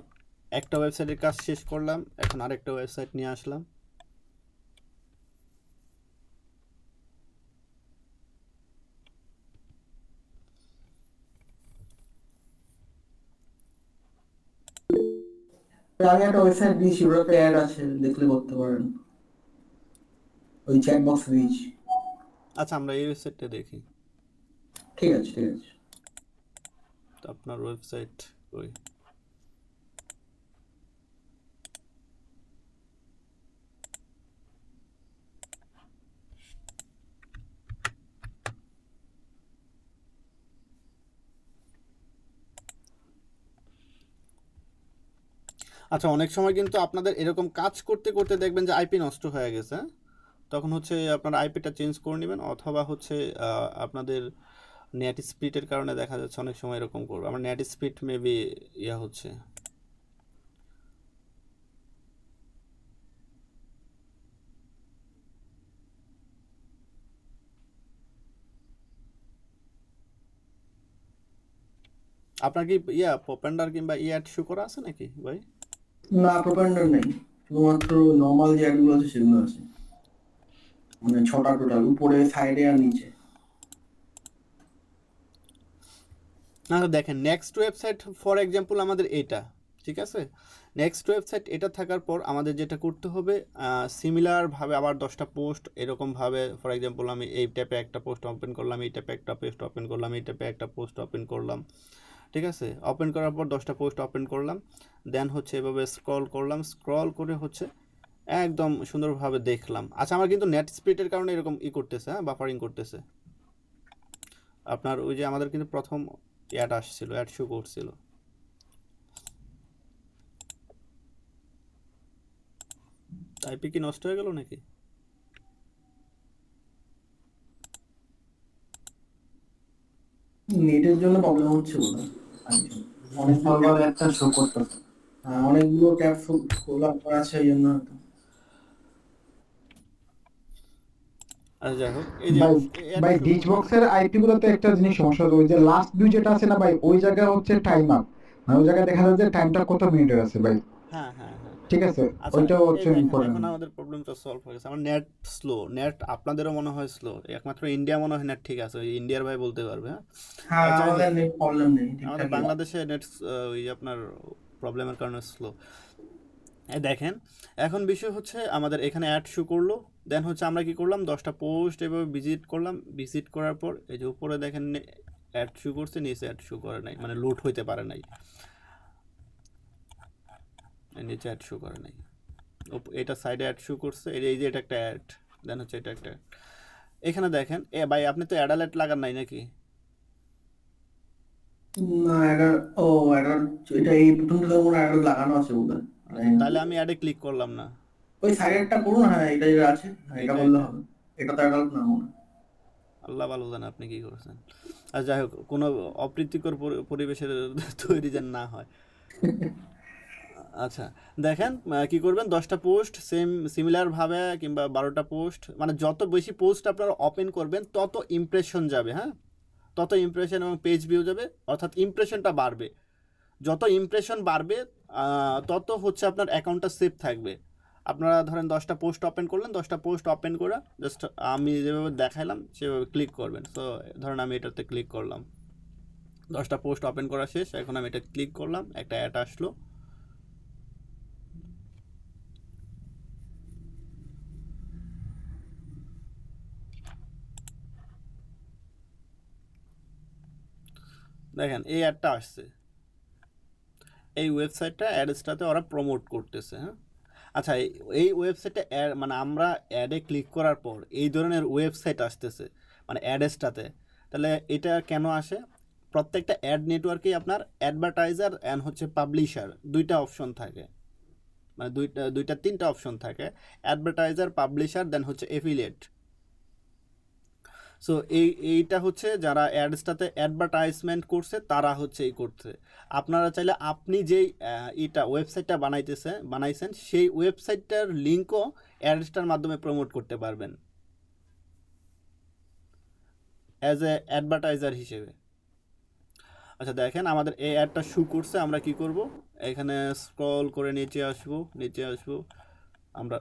একটা ওয়েবসাইটের কাজ শেষ করলাম, এখন আরেকটা ওয়েবসাইট নিয়ে আসলাম। আমি একটা ওয়েবসাইট দিয়েছি, ওর একটা অ্যাড আছে, দেখলে করতে পারেন, ওই চ্যাট বক্স দিয়েছি। আচ্ছা আমরা এই ওয়েবসাইটটা দেখি। ঠিক আছে ঠিক আছে। তো আপনার ওয়েবসাইট ওই আচ্ছা, অনেক সময় কিন্তু আপনাদের এরকম কাজ করতে করতে দেখবেন যে আইপি নষ্ট হয়ে গেছে, হ্যাঁ? তখন হচ্ছে আপনার আইপিটা চেঞ্জ করে নেবেন, অথবা হচ্ছে আপনাদের নেট স্পিডের কারণে দেখা যাচ্ছে অনেক সময় এরকম করবে। আমার নেট স্পিড মেবি ইয়া হচ্ছে। আপনার কি ইয়া পপেন্ডার কিংবা অ্যাড শো করা আছে নাকি ভাই? না, প্রোপাগান্ডা নেই, শুধুমাত্র নর্মাল যে অ্যাডগুলো আছে সেগুলো আছে, মানে 6টা টোটাল, উপরে সাইডে আর নিচে। না দেখেন, নেক্সট ওয়েবসাইট ফর এক্সাম্পল আমাদের এটা, ঠিক আছে? নেক্সট ওয়েবসাইট এটা থাকার পর আমাদের যেটা করতে হবে, সিমিলারভাবে আবার 10টা পোস্ট এরকমভাবে, ফর এক্সাম্পল আমি এই ট্যাপে একটা পোস্ট ওপেন করলাম, এই ট্যাপে একটা পোস্ট ওপেন করলাম, এই ট্যাপে একটা পোস্ট ওপেন করলাম, ঠিক আছে? ওপেন করার পর 10টা পোস্ট ওপেন করলাম, দেন হচ্ছে এভাবে স্ক্রল করলাম, স্ক্রল করে হচ্ছে একদম সুন্দরভাবে দেখলাম। আচ্ছা আমার কিন্তু নেট স্পিডের কারণে এরকম করতেছে, হ্যাঁ, বাফারিং করতেছে। আপনার ওই যে আমাদের কিন্তু প্রথম অ্যাড আসছিল, অ্যাড শো করছিল। আইপি কি নষ্ট হয়ে গেল নাকি? নেটের জন্য প্রবলেম হচ্ছে বলে অনেক সার্ভার একটা শো করতেছে। অনেকগুলো ট্যাব খোলা আছে এই জন্য হয়তো। আচ্ছা যাই হোক, এই যে ভাই ডিচ বক্সের আইপি গুলোতে একটা জিনিস সমস্যা হচ্ছে, ওই যে লাস্ট ভিউ যেটা আছে না ভাই, ওই জায়গায় হচ্ছে টাইম আপ, মানে ওই জায়গায় দেখা যাচ্ছে টাইমটা কত মিনিটের আছে ভাই। হ্যাঁ হ্যাঁ হ্যাঁ, ঠিক আছে, আচ্ছা ওইটাও এই হচ্ছে দেখেন, ইম্পর্টেন্ট। এখন আমাদের প্রবলেমটা সলভ হয়ে গেছে। আমার নেট স্লো, নেট আপনাদেরও মনে হয় স্লো, একমাত্র ইন্ডিয়া মনে হয় নেট ঠিক আছে, ওই ইন্ডিয়ার ভাই বলতে পারবে। হ্যাঁ, হ্যাঁ, আচ্ছা, আমাদের নেট প্রবলেম নেই, আমাদের ঠিকঠাক। বাংলাদেশে নেট ওই আপনার প্রবলেমের কারণে স্লো। দেখেন এখন বিষয় হচ্ছে আমাদের এখানে অ্যাড শো করলো, দেন হচ্ছে আমরা কি করলাম, 10টা পোস্ট এভাবে ভিজিট করলাম, ভিজিট করার পর এই যে উপরে দেখেন অ্যাড শো করছে, নিচে অ্যাড শো করে নাই, মানে লোড হইতে পারে নাই, নিচে অ্যাড শো করে নাই, এটা সাইডে অ্যাড শো করছে, এই যে এটা একটা অ্যাড, দেন হচ্ছে এটা একটা। এখানে দেখেন ভাই আপনি তো অ্যাড অ্যালার্ট লাগান নাই নাকি? না, এটা এই বুটনটা মনে হয় লাগানো আছে বলে। তাহলে আমি অ্যাডে ক্লিক করলাম না। ওই সাইডেরটা করুন, হ্যাঁ এটা যেটা আছে, এটা বললে হবে। এটা তো অ্যাডাল্ট না মনে হয়। আল্লাহ ভালো জানে আপনি কি করছেন। আর যাই হোক, কোনো অপ্রীতিকর পরিবেশের তৈরি যেন না হয়। আচ্ছা দেখেন কি করবেন, 10টা পোস্ট সিমিলারভাবে কিংবা 12টা পোস্ট, মানে যত বেশি পোস্ট আপনারা ওপেন করবেন তত ইমপ্রেশন যাবে, হ্যাঁ, তত ইমপ্রেশন এবং পেজ ভিউ যাবে, অর্থাৎ ইমপ্রেশনটা বাড়বে। যত ইমপ্রেশন বাড়বে তত হচ্ছে আপনার অ্যাকাউন্টটা সেফ থাকবে। আপনারা ধরেন 10টা পোস্ট ওপেন করলেন, 10টা পোস্ট ওপেন করে জাস্ট আমি যেভাবে দেখাইলাম সেভাবে ক্লিক করবেন। সো ধরেন আমি এটাতে ক্লিক করলাম, 10টা পোস্ট ওপেন করা শেষ। এখন আমি এটা ক্লিক করলাম, একটা অ্যাড আসলো। দেখেন এই অ্যাডটা আসছে, এই ওয়েবসাইটটা অ্যাডসটাতে ওরা প্রমোট করতেছে। হ্যাঁ, আচ্ছা, এই ওয়েবসাইটে মানে আমরা অ্যাডে ক্লিক করার পর এই ধরনের ওয়েবসাইট আসতেছে মানে অ্যাডসটাতে, তাহলে এটা কেন আসে? প্রত্যেকটা অ্যাড নেটওয়ার্কেই আপনার অ্যাডভার্টাইজার অ্যান্ড হচ্ছে পাবলিশার দুইটা অপশন থাকে, মানে তিনটা অপশন থাকে, অ্যাডভার্টাইজার, পাবলিশার, দেন হচ্ছে এফিলিয়েট। সো এইটা হচ্ছে যারা অ্যাডসটাতে অ্যাডভার্টাইজমেন্ট করছে তারা হচ্ছে এই করছে। আপনারা চাইলে আপনি যেই এটা ওয়েবসাইটটা বানাইছেন সেই ওয়েবসাইটটার লিঙ্কও অ্যাডসটার মাধ্যমে প্রমোট করতে পারবেন অ্যাজ এ অ্যাডভার্টাইজার হিসেবে। আচ্ছা দেখেন আমাদের এই অ্যাডটা শু করছে, আমরা কি করব, এখানে স্ক্রল করে নিচে আসবো আমরা,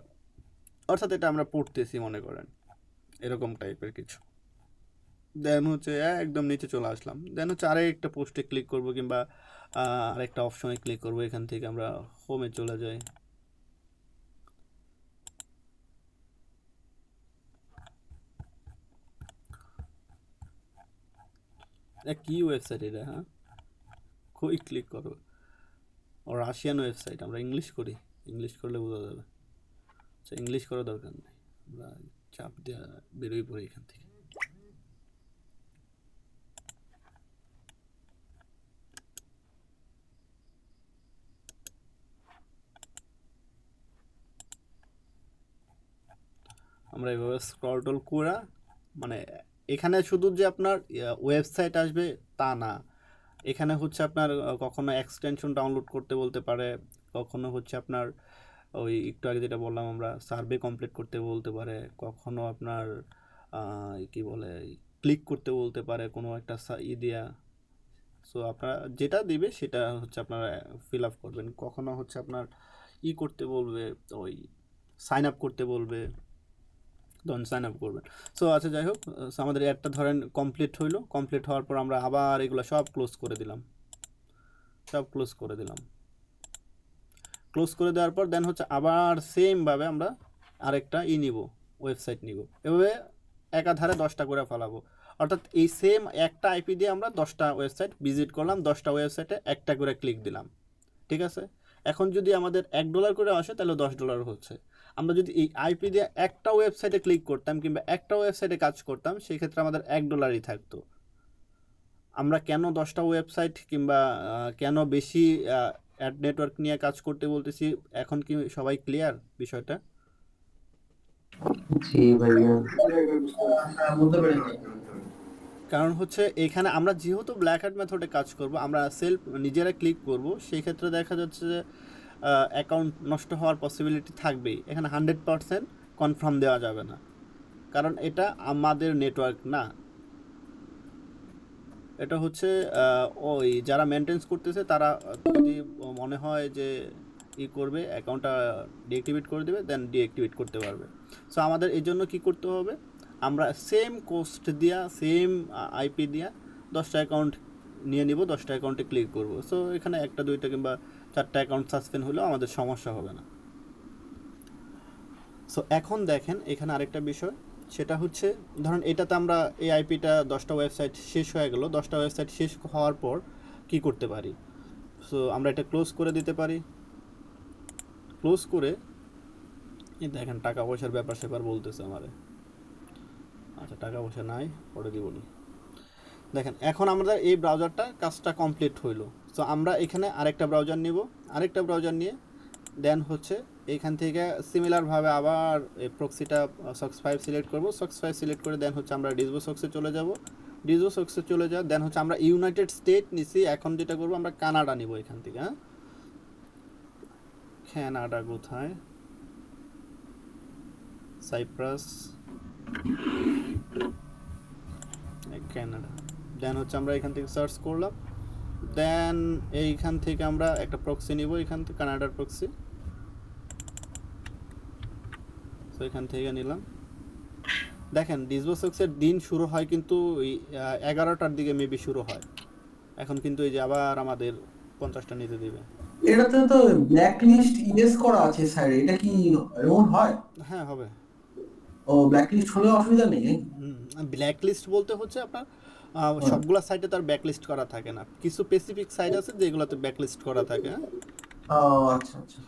অর্থাৎ এটা আমরা পড়তেছি মনে করেন এরকম টাইপের কিছু। দেন হচ্ছে একদম নিচে চলে আসলাম, দেন হচ্ছে আরেকটা পোস্টে ক্লিক করব কিংবা আরেকটা অপশনে ক্লিক করব। এখান থেকে আমরা হোমে চলে যাই। কি ওয়েবসাইট এটা? হ্যাঁ, কই ক্লিক করো? ও রাশিয়ান ওয়েবসাইট। আমরা ইংলিশ করি, ইংলিশ করলে বোঝা যাবে। আচ্ছা, ইংলিশ করার দরকার নেই, আমরা চাপ দিয়ে বেরোই পড়ি এখান থেকে। আমরা এভাবে স্ক্রল টল করা, মানে এখানে শুধু যে আপনার ওয়েবসাইট আসবে তা না, এখানে হচ্ছে আপনার কখনো এক্সটেনশন ডাউনলোড করতে বলতে পারে, কখনো হচ্ছে আপনার ওই একটু আগে যেটা বললাম আমরা সার্ভে কমপ্লিট করতে বলতে পারে, কখনো আপনার কি বলে ক্লিক করতে বলতে পারে কোনো একটা দেয়া। সো আপনারা যেটা দিবে সেটা হচ্ছে আপনারা ফিল আপ করবেন। কখনো হচ্ছে আপনার করতে বলবে, ওই সাইন আপ করতে বলবে, তখন সাইন আপ করবেন। সো আচ্ছা যাই হোক, আমাদের অ্যাডটা ধরেন কমপ্লিট হইলো। কমপ্লিট হওয়ার পর আমরা আবার এগুলো সব ক্লোজ করে দিলাম, ক্লোজ করে দেওয়ার পর দেন হচ্ছে আবার সেমভাবে আমরা আরেকটা নিব, ওয়েবসাইট নিব। এভাবে একাধারে 10টা করে ফেলাবো। অর্থাৎ এই সেম একটা আইপি দিয়ে আমরা 10টা ওয়েবসাইট ভিজিট করলাম, 10টা ওয়েবসাইটে একটা করে ক্লিক দিলাম, ঠিক আছে? এখন যদি আমাদের $1 করে আসে তাহলে $10 হচ্ছে। আমরা যদি এই আইপি দিয়ে একটা ওয়েবসাইটে ক্লিক করতাম কিংবা একটা ওয়েবসাইটে কাজ করতাম, সেই ক্ষেত্রে আমাদের $1 থাকতো। আমরা কেন 10টা ওয়েবসাইট কিংবা কেন বেশি অ্যাড নেটওয়ার্ক নিয়ে কাজ করতে বলতেছি, এখন কি সবাই ক্লিয়ার বিষয়টা? জি ভাইয়া। বলতে পারিনি। কারণ হচ্ছে এখানে আমরা যেহেতু ব্ল্যাক হ্যাট মেথডে কাজ করব, আমরা সেলফ নিজেরা ক্লিক করব, সেই ক্ষেত্রে দেখা যাচ্ছে যে অ্যাকাউন্ট নষ্ট হওয়ার পসিবিলিটি থাকবেই। এখানে 100% কনফার্ম দেওয়া যাবে না, কারণ এটা আমাদের নেটওয়ার্ক না, এটা হচ্ছে ওই যারা মেনটেন্স করতেছে তারা যদি মনে হয় যে করবে, অ্যাকাউন্টটা ডিঅ্যাক্টিভেট করে দেবে, দেন ডিঅ্যাক্টিভেট করতে পারবে। সো আমাদের এই জন্য কী করতে হবে, আমরা সেম কোস্ট দিয়া, সেম আইপি দিয়া 10টা অ্যাকাউন্ট নিয়ে নিব, 10টা অ্যাকাউন্টে ক্লিক করব। সো এখানে 1টা 2টা কিংবা 4টা অ্যাকাউন্ট সাসপেন্ড হলেও আমাদের সমস্যা হবে না। সো এখন দেখেন এখানে আরেকটা বিষয়, সেটা হচ্ছে ধরুন এটাতে আমরা এই আইপিটা 10টা ওয়েবসাইট শেষ হয়ে গেল, 10টা ওয়েবসাইট শেষ হওয়ার পর কি করতে পারি? সো আমরা এটা ক্লোজ করে দিতে পারি। ক্লোজ করে এই দেখেন টাকা পয়সার ব্যাপার স্যাপার বলতেছে আমাদের। আচ্ছা, টাকা পয়সা নাই, পরে দিবনি। দেখেন এখন আমাদের এই ব্রাউজারটা কাজটা কমপ্লিট হইলো। সো আমরা এখানে আরেকটা ব্রাউজার নিব, আরেকটা ব্রাউজার নিয়ে দেন হচ্ছে এইখান থেকে সিমিলারভাবে আবার এই প্রক্সিটা সক্স 5 সিলেক্ট করব, সক্স 5 সিলেক্ট করে দেন হচ্ছে আমরা ডিসবো সক্সে চলে যাব, ডিসবো সক্সে চলে যাওয়া দেন হচ্ছে আমরা ইউনাইটেড স্টেট নিছি। এখন যেটা করবো আমরা কানাডা নিব এখান থেকে। হ্যাঁ, কানাডা কোথায়? Cypress, Canada. দেন হচ্ছে আমরা এখান থেকে সার্চ করলাম, দেন এইখান থেকে আমরা একটা প্রক্সি নিব, এখান থেকে কানাডার প্রক্সি। তো এখান থেকে নিলাম। দেখেন ডিসবক্সের দিন শুরু হয় কিন্তু ওই 11টার দিকে মেবি শুরু হয়। এখন কিন্তু এই যে আবার আমাদের 50টা নিতে দিবে। এটাতে তো ব্ল্যাক লিস্ট ইয়েস করা আছে সাইডে, এটা কি এমন হয়? হ্যাঁ হবে। ও ব্ল্যাক লিস্ট হলে অসুবিধা নেই। ব্ল্যাক লিস্ট বলতে হচ্ছে আপনার সবগুলা সাইটে তার ব্যাকলিস্ট করা থাকে না, কিছু স্পেসিফিক সাইট আছে যেগুলোতে ব্যাকলিস্ট করা থাকে। হ্যাঁ ও আচ্ছা আচ্ছা।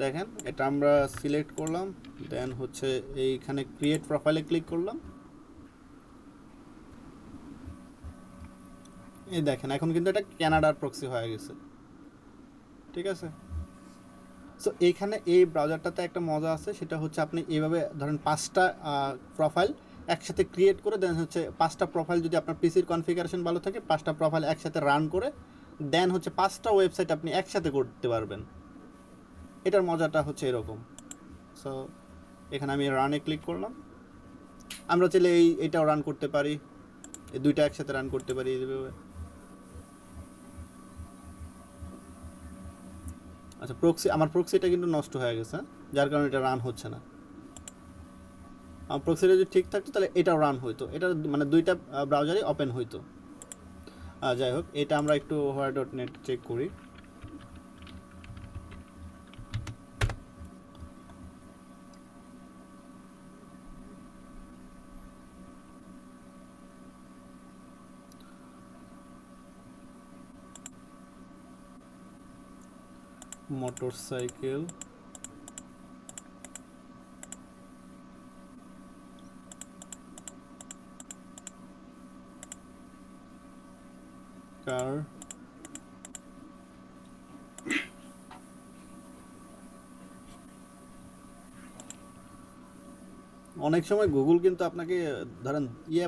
দেখেন এটা আমরা সিলেক্ট করলাম, দেন হচ্ছে এইখানে ক্রিয়েট প্রোফাইলে ক্লিক করলাম। এই দেখেন এখন কিন্তু এটা কানাডার প্রক্সি হয়ে গেছে, ঠিক আছে। সো এইখানে এই ব্রাউজারটাতে একটা মজা আছে, সেটা হচ্ছে আপনি এইভাবে ধরেন 5টা প্রোফাইল একসাথে ক্রিয়েট করে দেন হচ্ছে 5টা প্রোফাইল যদি আপনার পিসির কনফিগারেশন ভালো থাকে 5টা প্রোফাইল একসাথে রান করে দেন হচ্ছে 5টা ওয়েবসাইট আপনি একসাথে করতে পারবেন। এটার মজাটা হচ্ছে এরকম। সো এখানে আমি রানে ক্লিক করলাম, আমরা চাইলে এইটাও রান করতে পারি, এই দুইটা একসাথে রান করতে পারি এইভাবে। আচ্ছা প্রক্সি, আমার প্রক্সিটা কিন্তু নষ্ট হয়ে গেছে, যার কারণে এটা রান হচ্ছে না। আমার প্রক্সিটা যদি ঠিক থাকতো তাহলে এটাও রান হইতো, এটা মানে দুইটা ব্রাউজারই ওপেন হইতো। যাই হোক এটা আমরা একটু হোয়ার.নেট চেক করি। মোটরসাইকেল, কার, অনেক সময় গুগল কিন্তু আপনাকে ধরেন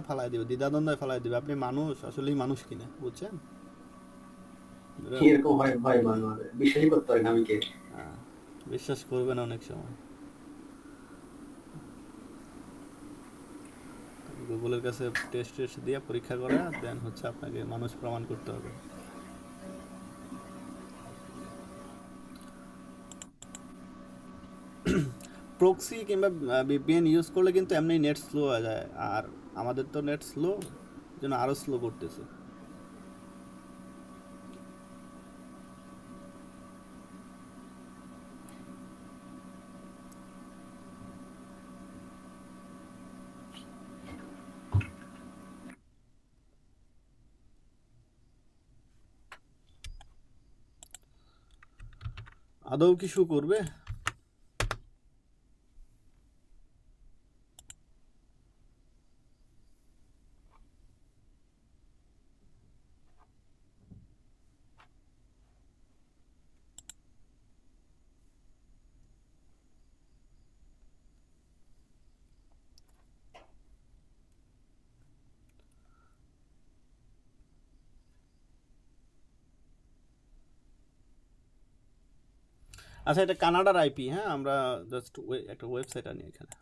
ফালাই দিবে, দ্বিধাদ্বন্দ্বে ফালাই দিবে, আপনি মানুষ আসলেই মানুষ কিনা, বুঝছেন? এরকম হয় ভাই, মাঝে মাঝে বিশ্বাসই করতে পারি না আমি কে। বিশ্বাস করবেন অনেক সময় গুগলের কাছে টেস্ট দিয়ে পরীক্ষা করে দেন হচ্ছে আপনাকে মানুষ প্রমাণ করতে হবে। প্রক্সি কিংবা ভিপিএন ইউজ করলে কিন্তু এমনি নেট স্লো হয়ে যায়, আর আমাদের তো নেট স্লো, যেন আরও স্লো করতেছে। আদৌ কিছু করবে? আচ্ছা এটা কানাডার আইপি। হ্যাঁ আমরা জাস্ট একটা ওয়েবসাইট আনি এখানে,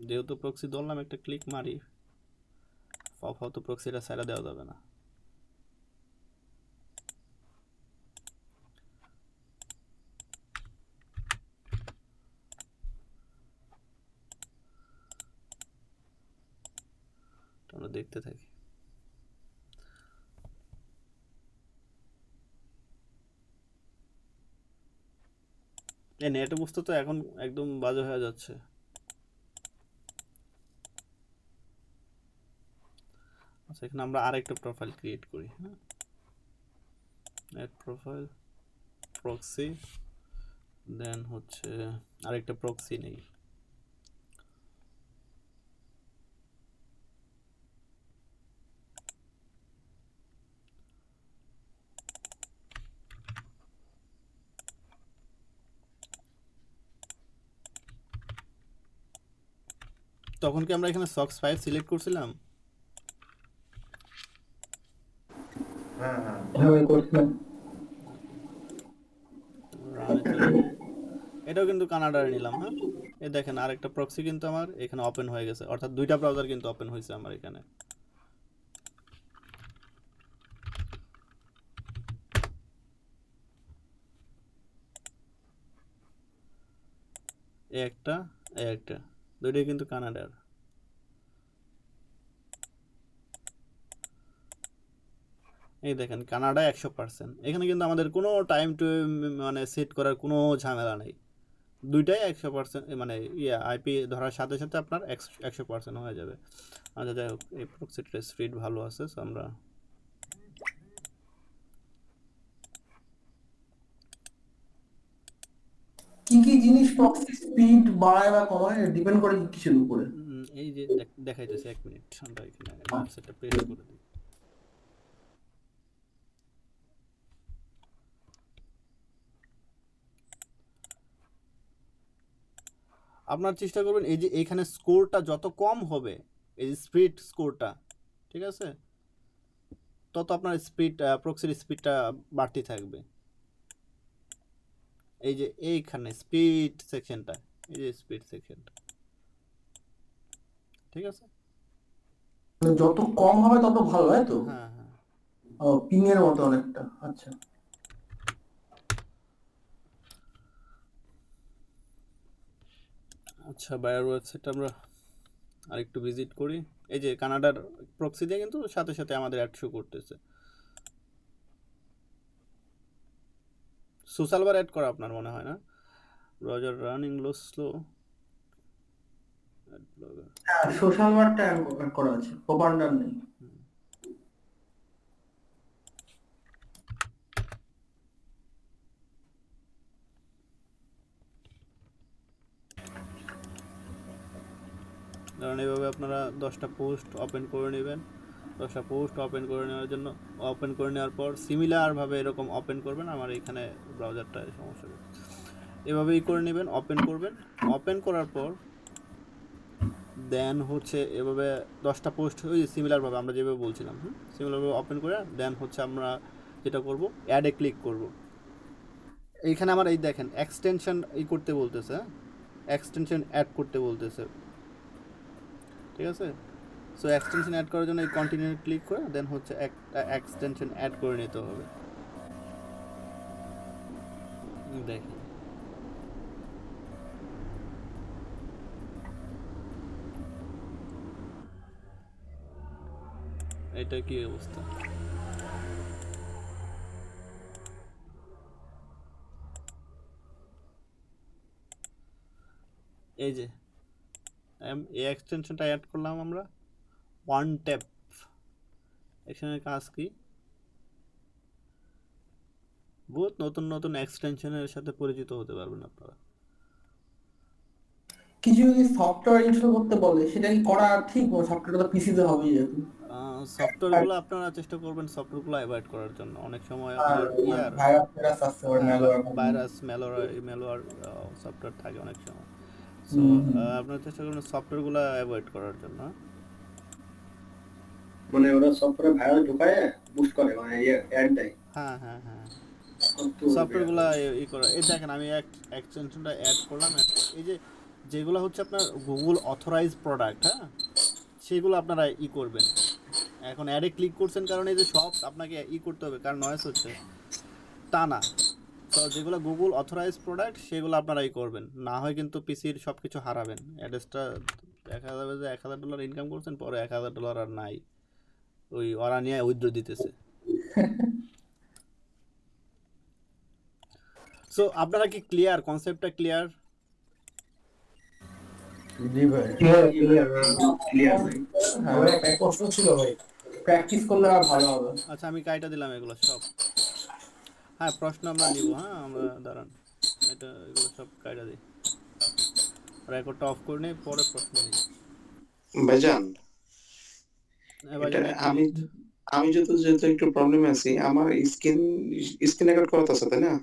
যেহেতু প্রক্সি ধরলাম একটা ক্লিক মারি, তো প্রক্সিটা সাইডা দেওয়া যাবে না। আমরা দেখতে থাকি। এই নেট বুঝতে তো এখন একদম বাজে হয়ে যাচ্ছে। আচ্ছা এখানে আমরা আরেকটা প্রোফাইল ক্রিয়েট করি। হ্যাঁ নেট প্রোফাইল, প্রক্সি, দেন হচ্ছে আরেকটা প্রক্সি নেই। তখন কি আমরা এখানে সক্স 5 সিলেক্ট করছিলাম? হ্যাঁ হ্যাঁ হ্যাঁ ভাই করছিলাম। এটাও কিন্তু কানাডার নিলাম। হ্যাঁ এই দেখেন আরেকটা প্রক্সি কিন্তু আমার এখানে ওপেন হয়ে গেছে, অর্থাৎ দুইটা ব্রাউজার কিন্তু ওপেন হয়েছে আমার এখানে। এই একটা, এই একটা, দুইটাই কিন্তু কানাডার। এই দেখেন কানাডা 100%। এখানে কিন্তু আমাদের কোনো টাইম টু মানে সেট করার কোনো ঝামেলা নেই, দুইটাই 100%, মানে আইপি ধরার সাথে সাথে আপনার 100% হয়ে যাবে। আচ্ছা যাই হোক, এই প্রক্সিটার স্পিড ভালো আছে, সো আমরা কি কি জিনিস প্রক্সি স্পিড বাড়ায় বা কমায় ডিপেন্ড করে কিছুর উপরে? এই যে দেখাইতেছি, 1 মিনিট, আমরা এখানে ওয়েবসাইটটা পেস্ট করে দিই। আপনার চেষ্টা করবেন এই যে এইখানে স্কোরটা যত কম হবে, এই যে স্পিড স্কোরটা, ঠিক আছে, তত আপনার স্পিড প্রক্সির স্পিডটা বাড়তে থাকবে। এই যে এইখানে স্পিড সেকশনটা, এই যে স্পিড সেকশনটা, ঠিক আছে। মানে যত কম হবে তত ভালো, তাই তো? হ্যাঁ হ্যাঁ, ও, পিং এর মতো অনেকটা। আচ্ছা, আচ্ছা বায়ার ওয়েবসাইটটা আমরা আরেকটু ভিজিট করি। এই যে কানাডার প্রক্সি দিয়ে কিন্তু সাথে সাথে আমাদের অ্যাড শো করতেছে। সোশ্যাল বার অ্যাড করা আপনার মনে হয় না? ব্রাউজার রানিং লো স্লো অ্যাড ব্লগার। হ্যাঁ, সোশ্যাল ওয়ার্কটা অ্যাড করা আছে, প্রপান্ডার নেই। ধরেন এইভাবে আপনারা 10টা পোস্ট ওপেন করে নেবেন। 10টা পোস্ট ওপেন করে নেওয়ার জন্য, ওপেন করে নেওয়ার পর সিমিলারভাবে এরকম ওপেন করবেন। আমার এখানে ব্রাউজারটায় সমস্যা হচ্ছে, এভাবেই করে নেবেন, ওপেন করবেন। ওপেন করার পর দেন হচ্ছে এভাবে 10টা পোস্ট ওই সিমিলারভাবে আমরা যেভাবে বলছিলাম, সিমিলারভাবে ওপেন করে দেন হচ্ছে আমরা যেটা করব, অ্যাডে ক্লিক করব। এইখানে আমার এই দেখেন এক্সটেনশন এই করতে বলতেছে, এক্সটেনশন অ্যাড করতে বলতেছে, ঠিক আছে। সো এক্সটেনশন অ্যাড করার জন্য এই কন্টিনিউ ক্লিক করে দেন হচ্ছে একটা এক্সটেনশন অ্যাড করে নিতে হবে। দেখেন এটা কি অবস্থা। এই যে এই এক্সটেনশনটা অ্যাড করলাম আমরা, ওয়ান ট্যাপ। এখানে কাজ কি, বহুত নতুন নতুন এক্সটেনশনের সাথে পরিচিত হতে পারবেন আপনারা। কিছু যদি সফটওয়্যার ইনস্টল করতে বলে সেটা কি করা ঠিক? সফটওয়্যারটা তো পিসিতে হবেই যেহেতু। সফটওয়্যারগুলো আপনারা চেষ্টা করবেন সফটওয়্যারগুলো অ্যাভয়েড করার জন্য। অনেক সময় আর আপনার ভাইরাস টাইরাস আসতে পারে, ম্যালওয়্যার। ভাইরাস ম্যালওয়্যার সফটওয়্যার থাকে অনেক সময়। সো আপনারা চেষ্টা করবেন সফটওয়্যারগুলো অ্যাভয়েড করার জন্য। মানে ওরা সফটওয়্যারে ভাইরাস ঢুকায় বুস্ট করে, মানে অ্যাড দেয়। হ্যাঁ হ্যাঁ হ্যাঁ, কিন্তু সফটওয়্যারগুলো ই করা। এই দেখেন আমি এক্সটেনশনটা অ্যাড করলাম। এই যে যেগুলো হচ্ছে আপনার গুগল অথরাইজ প্রোডাক্ট, হ্যাঁ, সেগুলো আপনারা ই করবেন। এখন অ্যাডে ক্লিক করছেন কারণ এই যে সব আপনাকে ই করতে হবে, কারণ নয়েস হচ্ছে, তা না। তো যেগুলো গুগল অথরাইজ প্রোডাক্ট সেগুলো আপনারা ই করবেন, না হয় কিন্তু পিসির সব কিছু হারাবেন। অ্যাড্রেসটা দেখা যাবে যে $1000 ইনকাম করছেন, পরে $1000 আর নাই, ওই ওরা নিয়ে উইথড্র দিতেছে। সো আপনারা কি ক্লিয়ার, কনসেপ্টটা ক্লিয়ার? জি ভাই। ক্লিয়ার ভাই। হ্যাঁ, একটা প্রশ্ন ছিল ভাই, প্র্যাকটিস করলে আর ভালো হবে। আচ্ছা আমি কাইটা দিলাম এগুলো সব। হ্যাঁ প্রশ্ন আমরা নিব, হ্যাঁ আমরা দাঁড়ান, এটা এগুলো সব কাইটা দিই, রেকর্ডটা অফ করে নিই, পরে প্রশ্ন নিই। ভাইজান, এবার এটা আমি যেহেতু একটু প্রবলেমে আছি, আমার স্ক্রিন রেকর্ড করা আছে তাই না?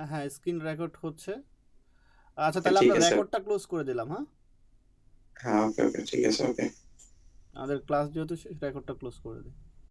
হ্যাঁ স্ক্রিন রেকর্ড হচ্ছে। আচ্ছা তাহলে আমরা রেকর্ডটা ক্লোজ করে দিলাম। হ্যাঁ হ্যাঁ, ওকে ওকে, ঠিক আছে, ওকে। আমাদের ক্লাস যেহেতু রেকর্ডটা ক্লোজ করে দিই।